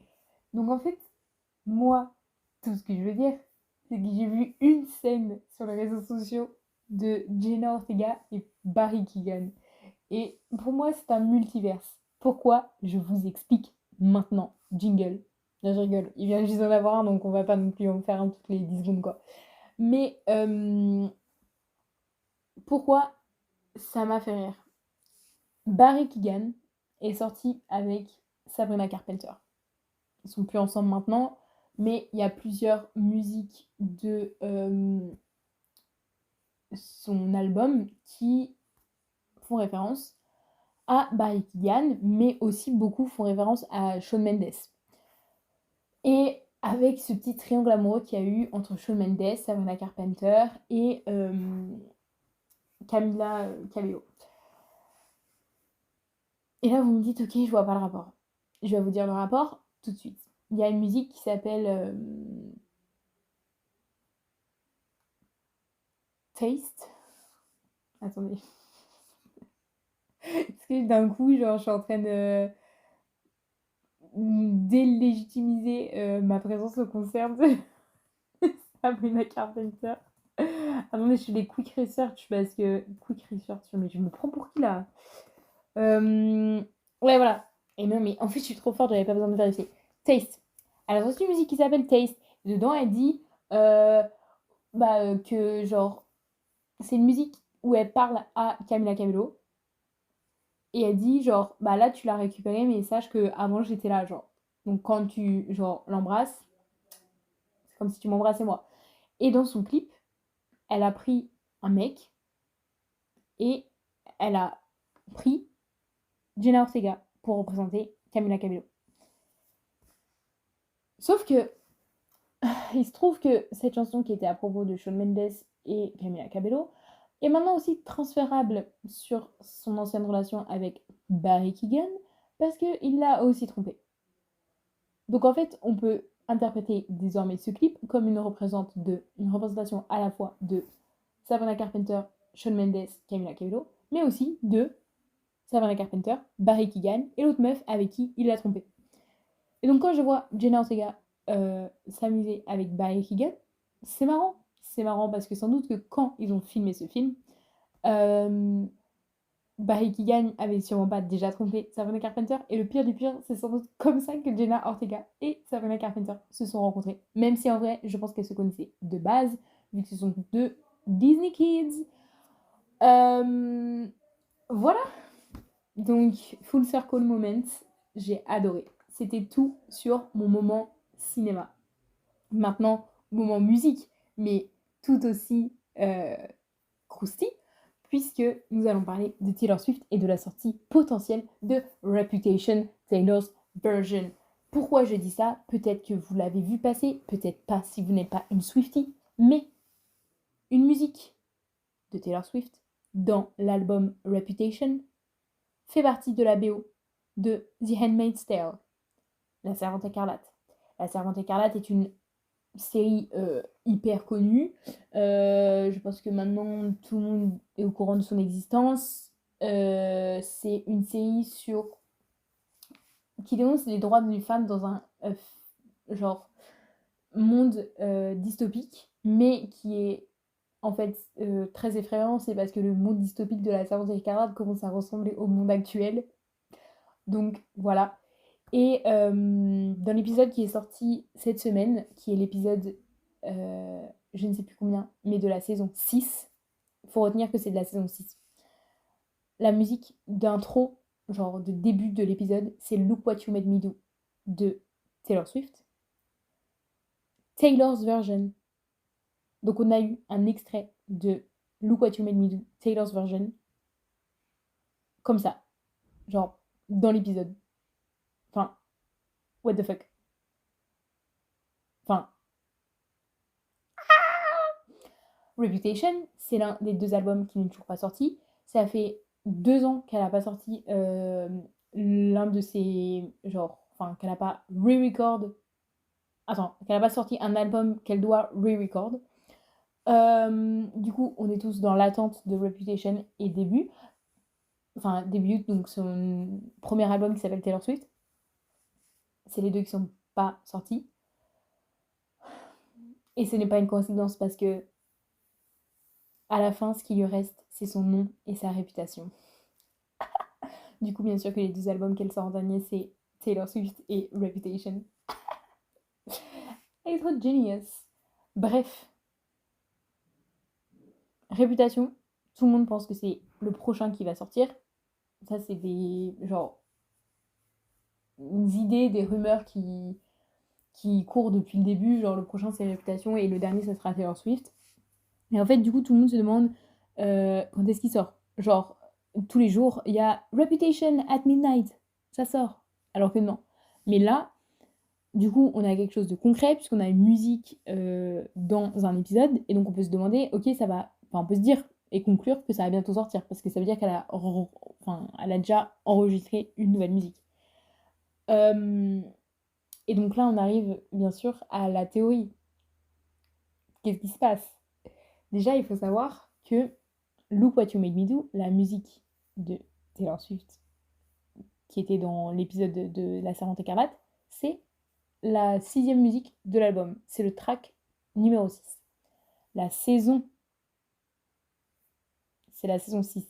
Donc en fait, moi, tout ce que je veux dire, c'est que j'ai vu une scène sur les réseaux sociaux de Jenna Ortega et Barry Keoghan. Et pour moi, c'est un multiverse. Pourquoi? Je vous explique maintenant. Jingle. Là, je rigole. Il vient juste d'en avoir un, donc on va pas non plus en faire un toutes les 10 secondes, quoi. Mais pourquoi ça m'a fait rire? Barry Keoghan est sorti avec Sabrina Carpenter. Ils sont plus ensemble maintenant, mais il y a plusieurs musiques de son album qui font référence à Barry Keoghan, mais aussi beaucoup font référence à Shawn Mendes. Et avec ce petit triangle amoureux qu'il y a eu entre Shawn Mendes, Sabrina Carpenter et Camila Cabello. Et là, vous me dites, ok, je vois pas le rapport. Je vais vous dire le rapport tout de suite. il y a une musique qui s'appelle Taste. Attendez. Parce que d'un coup, genre, je suis en train de délégitimiser ma présence au concert de Sabrina Carpenter. Attendez, je fais des quick research parce que... Quick research, mais je me prends pour qui là? Ouais, voilà. Et non, mais en fait, je suis trop forte, j'avais pas besoin de vérifier. Taste. Elle a sorti une musique qui s'appelle Taste. Dedans, elle dit que, genre, c'est une musique où elle parle à Camila Cabello. Et elle dit, genre, bah là, tu l'as récupéré, mais sache que avant j'étais là, genre. Donc, quand tu, genre, l'embrasses, c'est comme si tu m'embrassais moi. Et dans son clip, elle a pris un mec et elle a pris Jenna Ortega pour représenter Camila Cabello. Sauf que, il se trouve que cette chanson qui était à propos de Shawn Mendes et Camila Cabello est maintenant aussi transférable sur son ancienne relation avec Barry Keoghan parce qu'il l'a aussi trompée. Donc en fait, on peut interpréter désormais ce clip comme une représentation à la fois de Sabrina Carpenter, Shawn Mendes, Camila Cabello, mais aussi de Sabrina Carpenter, Barry Keoghan et l'autre meuf avec qui il l'a trompé. Et donc quand je vois Jenna Ortega s'amuser avec Barry Keoghan, c'est marrant. C'est marrant parce que sans doute que quand ils ont filmé ce film, Barry Keoghan avait sûrement pas déjà trompé Sabrina Carpenter. Et le pire du pire, c'est sans doute comme ça que Jenna Ortega et Sabrina Carpenter se sont rencontrées. Même si en vrai, je pense qu'elles se connaissaient de base, vu que ce sont deux Disney Kids. Voilà. Donc, Full Circle Moment, j'ai adoré. C'était tout sur mon moment cinéma. Maintenant, moment musique, mais tout aussi croustillant, puisque nous allons parler de Taylor Swift et de la sortie potentielle de Reputation Taylor's Version. Pourquoi je dis ça? Peut-être que vous l'avez vu passer, peut-être pas si vous n'êtes pas une Swiftie, mais une musique de Taylor Swift dans l'album Reputation fait partie de la BO de The Handmaid's Tale, La Servante écarlate. La Servante écarlate est une série hyper connue. Je pense que maintenant tout le monde est au courant de son existence. C'est une série qui dénonce les droits des femmes dans un genre monde dystopique, mais qui est en fait très effrayant. C'est parce que le monde dystopique de la Servante écarlate commence à ressembler au monde actuel. Donc voilà. Et dans l'épisode qui est sorti cette semaine, qui est l'épisode, je ne sais plus combien, mais de la saison 6, il faut retenir que c'est de la saison 6. La musique d'intro, genre de début de l'épisode, c'est Look What You Made Me Do de Taylor Swift. Taylor's Version. Donc on a eu un extrait de Look What You Made Me Do, Taylor's Version, comme ça, genre dans l'épisode. Enfin, what the fuck. Enfin, Reputation, c'est l'un des deux albums qui n'est toujours pas sorti. Ça fait 2 ans qu'elle n'a pas sorti l'un de ses... Enfin, qu'elle n'a pas re-record. Attends, qu'elle n'a pas sorti un album qu'elle doit re-record. Du coup, on est tous dans l'attente de Reputation et Début. Enfin, Début, donc son premier album qui s'appelle Taylor Swift. C'est les deux qui sont pas sortis. Et ce n'est pas une coïncidence parce que à la fin, ce qui lui reste, c'est son nom et sa réputation. Du coup, bien sûr que les 2 albums qu'elle sort en dernier, c'est Taylor Swift et Reputation. Elle est trop genius. Bref. Réputation, tout le monde pense que c'est le prochain qui va sortir. Ça, c'est des idées, des rumeurs qui courent depuis le début. Genre, le prochain, c'est Réputation et le dernier, ça sera Taylor Swift. Et en fait, du coup, tout le monde se demande quand est-ce qu'il sort. Genre, tous les jours, il y a Reputation at midnight. Ça sort. Alors que non. Mais là, du coup, on a quelque chose de concret puisqu'on a une musique dans un épisode. Et donc, on peut se demander, ok, ça va... Enfin, on peut se dire et conclure que ça va bientôt sortir. Parce que ça veut dire qu'elle elle a déjà enregistré une nouvelle musique. Et donc là, on arrive bien sûr à la théorie. Qu'est-ce qui se passe? Déjà, il faut savoir que Look What You Made Me Do, la musique de Taylor Swift, qui était dans l'épisode de La Servante écarlate, c'est la 6e musique de l'album. C'est le track numéro 6. La saison, c'est la saison 6.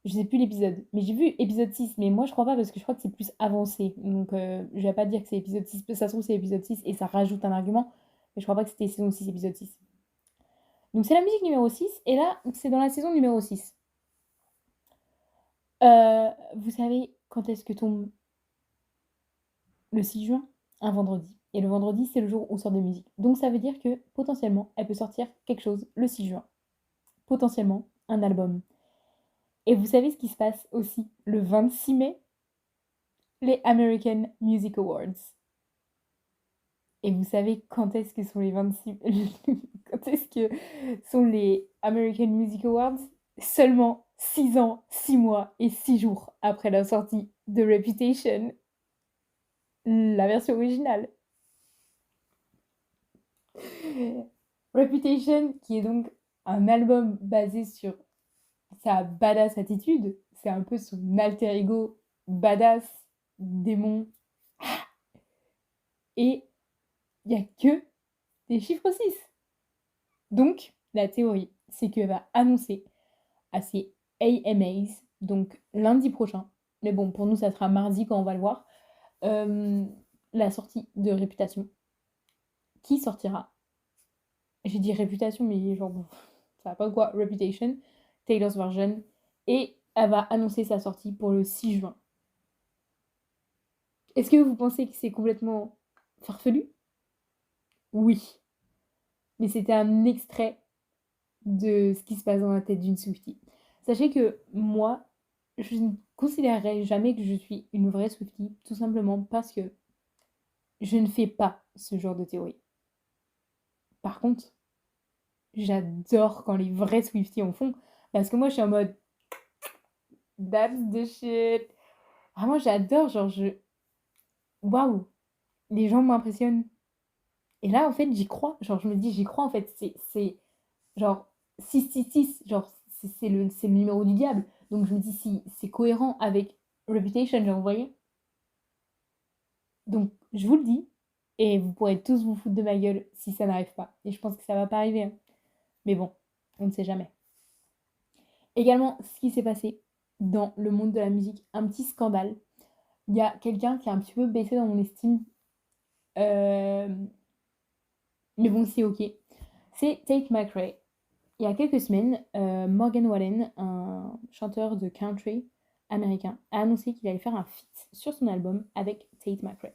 Je sais plus l'épisode, mais j'ai vu épisode 6, mais moi je crois pas parce que je crois que c'est plus avancé. Donc je vais pas dire que c'est épisode 6, ça se trouve c'est épisode 6 et ça rajoute un argument, mais je crois pas que c'était saison 6, épisode 6. Donc c'est la musique numéro 6, et là c'est dans la saison numéro 6. Vous savez quand est-ce que tombe le 6 juin? Un vendredi. Et le vendredi c'est le jour où sort des musiques. Donc ça veut dire que potentiellement elle peut sortir quelque chose le 6 juin. Potentiellement un album. Et vous savez ce qui se passe aussi le 26 mai? Les American Music Awards. Et vous savez quand est-ce que sont les 26... quand est-ce que sont les American Music Awards? Seulement 6 ans, 6 mois et 6 jours après la sortie de Reputation, la version originale. Reputation, qui est donc un album basé sur sa badass attitude, c'est un peu son alter ego badass, démon. Et il n'y a que des chiffres 6. Donc, la théorie, c'est qu'elle va annoncer à ses AMAs, donc lundi prochain, mais bon, pour nous, ça sera mardi quand on va le voir, la sortie de Réputation, qui sortira. J'ai dit Réputation, mais genre, ça va pas quoi, Reputation, Taylor's version, et elle va annoncer sa sortie pour le 6 juin. Est-ce que vous pensez que c'est complètement farfelu? Oui. Mais c'était un extrait de ce qui se passe dans la tête d'une Swiftie. Sachez que moi, je ne considérerai jamais que je suis une vraie Swiftie, tout simplement parce que je ne fais pas ce genre de théorie. Par contre, j'adore quand les vrais Swifties en font, parce que moi je suis en mode that's the shit. Vraiment, j'adore, genre waouh, les gens m'impressionnent. Et là, en fait, j'y crois. Genre, je me dis, j'y crois, en fait. C'est genre 666, genre, c'est le numéro du diable. Donc, je me dis, si c'est cohérent avec Reputation, genre, vous voyez. Donc, je vous le dis. Et vous pourrez tous vous foutre de ma gueule si ça n'arrive pas. Et je pense que ça va pas arriver, hein. Mais bon, on ne sait jamais. Également, ce qui s'est passé dans le monde de la musique, un petit scandale. Il y a quelqu'un qui a un petit peu baissé dans mon estime. Mais bon, c'est ok. C'est Tate McRae. Il y a quelques semaines, Morgan Wallen, un chanteur de country américain, a annoncé qu'il allait faire un feat sur son album avec Tate McRae.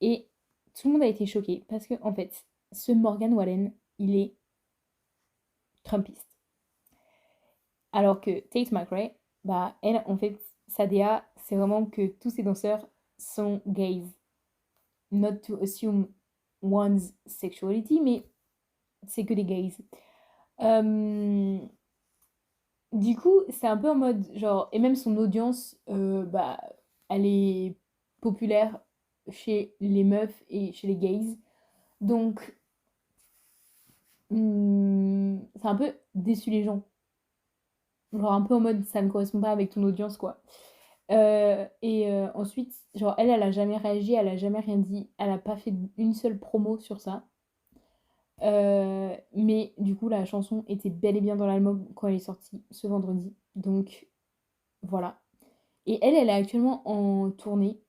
Et tout le monde a été choqué parce que, en fait, ce Morgan Wallen, il est Trumpiste. Alors que Tate McRae, bah, elle, en fait, sa DA, c'est vraiment que tous ses danseurs sont gays. Not to assume one's sexuality, mais c'est que des gays. Du coup, c'est un peu en mode, genre, et même son audience, bah, elle est populaire chez les meufs et chez les gays. Donc, c'est un peu déçu les gens. Genre, un peu en mode, ça ne correspond pas avec ton audience, quoi. Ensuite, genre, elle a jamais réagi, elle a jamais rien dit, elle a pas fait une seule promo sur ça. Mais du coup, la chanson était bel et bien dans l'album quand elle est sortie ce vendredi. Donc, voilà. Et elle est actuellement en tournée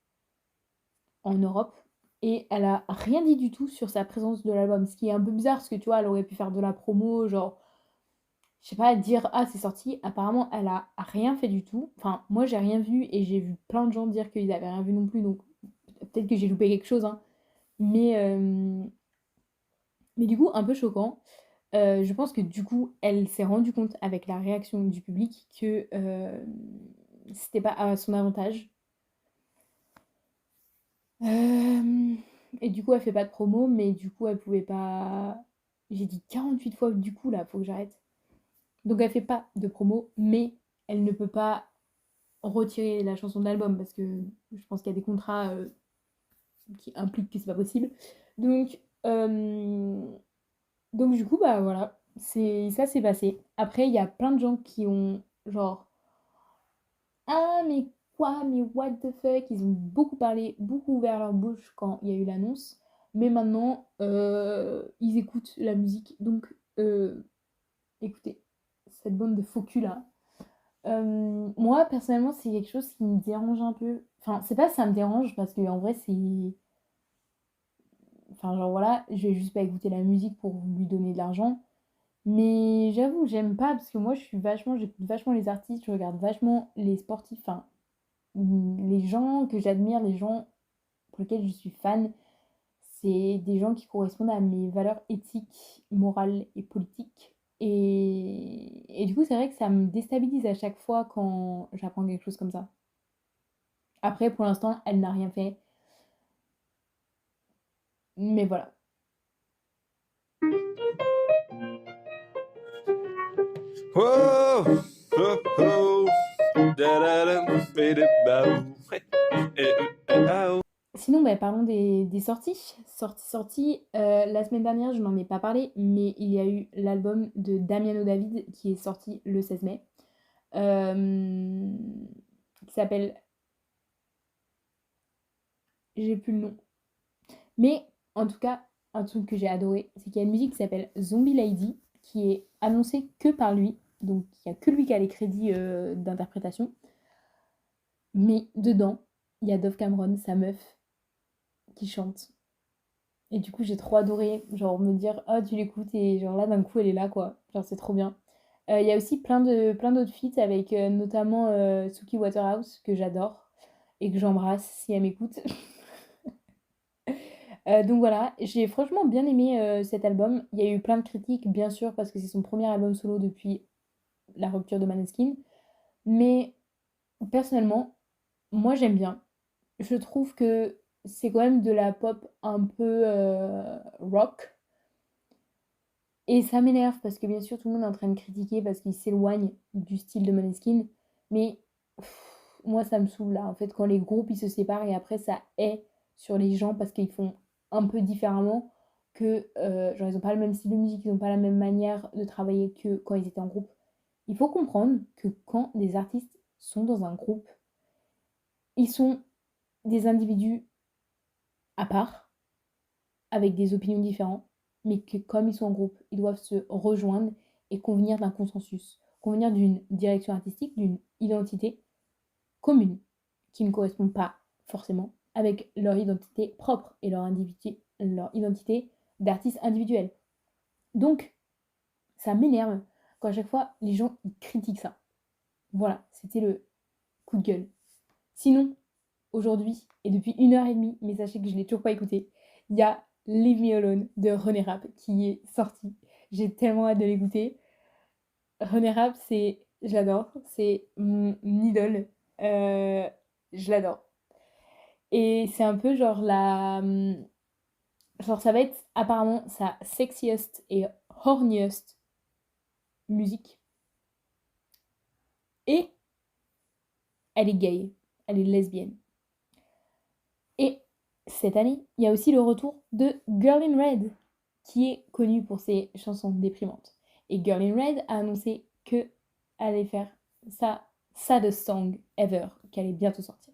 en Europe. Et elle a rien dit du tout sur sa présence de l'album. Ce qui est un peu bizarre parce que tu vois, elle aurait pu faire de la promo, genre, je sais pas, dire ah c'est sorti. Apparemment, elle a rien fait du tout. Enfin, moi j'ai rien vu et j'ai vu plein de gens dire qu'ils avaient rien vu non plus. Donc peut-être que j'ai loupé quelque chose, hein. Mais, euh, mais du coup, un peu choquant. Je pense que du coup, elle s'est rendue compte avec la réaction du public que c'était pas à son avantage. Euh, et du coup, elle fait pas de promo, mais du coup, elle pouvait pas. J'ai dit 48 fois du coup là, faut que j'arrête. Donc, elle fait pas de promo, mais elle ne peut pas retirer la chanson de l'album parce que je pense qu'il y a des contrats qui implique que c'est pas possible. Donc, donc du coup, bah voilà, ça s'est passé. Après, il y a plein de gens qui ont genre ah mais quoi, mais what the fuck, ils ont beaucoup parlé, beaucoup ouvert leur bouche quand il y a eu l'annonce. Mais maintenant, ils écoutent la musique. Donc, écoutez, cette bande de faux culs là. Moi, personnellement, c'est quelque chose qui me dérange un peu. Enfin, c'est pas que ça me dérange parce que en vrai, c'est. Enfin, genre voilà, je vais juste pas écouter la musique pour lui donner de l'argent. Mais j'avoue, j'aime pas parce que moi, j'écoute vachement les artistes, je regarde vachement les sportifs, enfin, les gens que j'admire, les gens pour lesquels je suis fan. C'est des gens qui correspondent à mes valeurs éthiques, morales et politiques. Et du coup, c'est vrai que ça me déstabilise à chaque fois quand j'apprends quelque chose comme ça. Après, pour l'instant, elle n'a rien fait. Mais voilà. Whoa, oh, oh, da-da-dum, bidi-bam. Hey, oh. Sinon, bah, parlons des sorties. Sorties. La semaine dernière, je n'en ai pas parlé, mais il y a eu l'album de Damiano David qui est sorti le 16 mai. euh, qui s'appelle. J'ai plus le nom. Mais en tout cas, un truc que j'ai adoré, c'est qu'il y a une musique qui s'appelle Zombie Lady, qui est annoncée que par lui. Donc il n'y a que lui qui a les crédits d'interprétation. Mais dedans, il y a Dove Cameron, sa meuf, qui chante. Et du coup, j'ai trop adoré, genre me dire, oh, tu l'écoutes, et genre là, d'un coup, elle est là, quoi. Genre, c'est trop bien. Il y a aussi plein d'autres feats avec notamment Suki Waterhouse, que j'adore, et que j'embrasse si elle m'écoute. Donc voilà, j'ai franchement bien aimé cet album. Il y a eu plein de critiques, bien sûr, parce que c'est son premier album solo depuis la rupture de Maneskin. Mais personnellement, moi j'aime bien. Je trouve que c'est quand même de la pop un peu rock. Et ça m'énerve parce que bien sûr tout le monde est en train de critiquer parce qu'il s'éloigne du style de Maneskin. Mais moi ça me saoule là. En fait quand les groupes ils se séparent et après ça hait sur les gens parce qu'ils font un peu différemment que genre ils ont pas le même style de musique, ils ont pas la même manière de travailler que quand ils étaient en groupe. Il faut comprendre que quand des artistes sont dans un groupe, ils sont des individus à part, avec des opinions différentes, mais que comme ils sont en groupe, ils doivent se rejoindre et convenir d'un consensus, convenir d'une direction artistique, d'une identité commune, qui ne correspond pas forcément avec leur identité propre et leur identité d'artiste individuel. Donc, ça m'énerve quand à chaque fois les gens ils critiquent ça. Voilà, c'était le coup de gueule. Sinon, aujourd'hui, et depuis 1 heure et demie, mais sachez que je ne l'ai toujours pas écouté, il y a Leave Me Alone de René Rapp qui est sorti. J'ai tellement hâte de l'écouter. René Rapp, je l'adore, c'est mon idole. Euh, je l'adore. Et c'est un peu genre genre ça va être apparemment sa sexiest et horniest musique. Et elle est gay, elle est lesbienne. Et cette année, il y a aussi le retour de Girl in Red, qui est connue pour ses chansons déprimantes. Et Girl in Red a annoncé qu'elle allait faire sa saddest song ever, qu'elle allait bientôt sortir.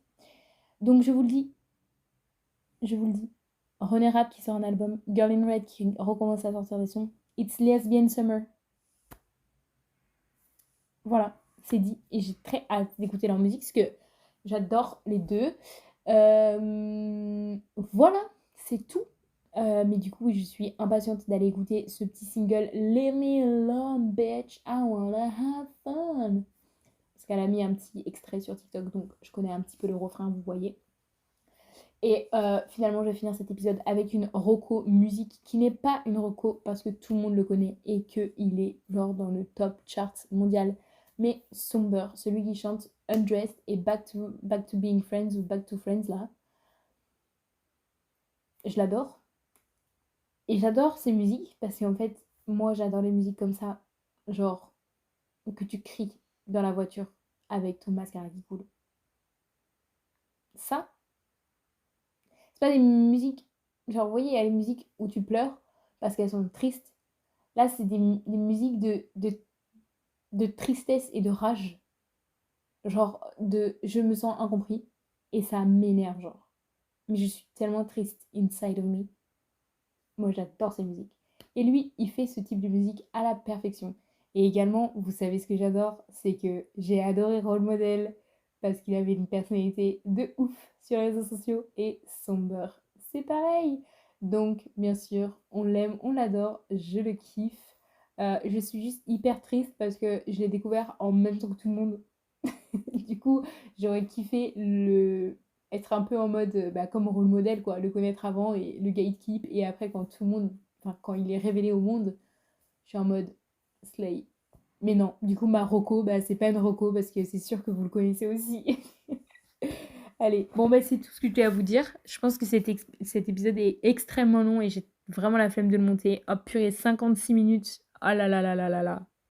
Donc je vous le dis, René Rapp qui sort un album, Girl in Red qui recommence à sortir des sons, It's Lesbian Summer. Voilà, c'est dit. Et j'ai très hâte d'écouter leur musique parce que j'adore les deux. Voilà, c'est tout. Mais du coup, je suis impatiente d'aller écouter ce petit single Leave me alone, bitch, I wanna have fun. Parce qu'elle a mis un petit extrait sur TikTok, donc je connais un petit peu le refrain, vous voyez. Et finalement, je vais finir cet épisode avec une reco musique qui n'est pas une reco parce que tout le monde le connaît et qu'il est genre dans le top chart mondial. Mais Somber, celui qui chante Undressed et Back to Being Friends ou Back to Friends là, je l'adore. Et j'adore ces musiques parce qu'en fait, moi j'adore les musiques comme ça, genre que tu cries dans la voiture avec ton mascara qui coule. Ça, C'est pas des musiques, genre, vous voyez, il y a les musiques où tu pleures parce qu'elles sont tristes. Là, c'est des musiques de tristesse et de rage. Genre, je me sens incompris et ça m'énerve, genre. Mais je suis tellement triste inside of me. Moi, j'adore ces musiques. Et lui, il fait ce type de musique à la perfection. Et également, vous savez ce que j'adore, c'est que j'ai adoré Role Model parce qu'il avait une personnalité de ouf sur les réseaux sociaux et Somber, c'est pareil. Donc, bien sûr, on l'aime, on l'adore, je le kiffe. Je suis juste hyper triste parce que je l'ai découvert en même temps que tout le monde. Du coup, j'aurais kiffé être un peu en mode bah, comme rôle modèle, quoi, le connaître avant et le gatekeep. Et après, quand tout le monde, enfin, quand il est révélé au monde, je suis en mode slay. Mais non, du coup, ma Rocco, bah, c'est pas une Rocco parce que c'est sûr que vous le connaissez aussi. Allez, bon, bah, c'est tout ce que j'ai à vous dire. Je pense que cet épisode est extrêmement long et j'ai vraiment la flemme de le monter. Oh purée, 56 minutes. Oh là là là là là là.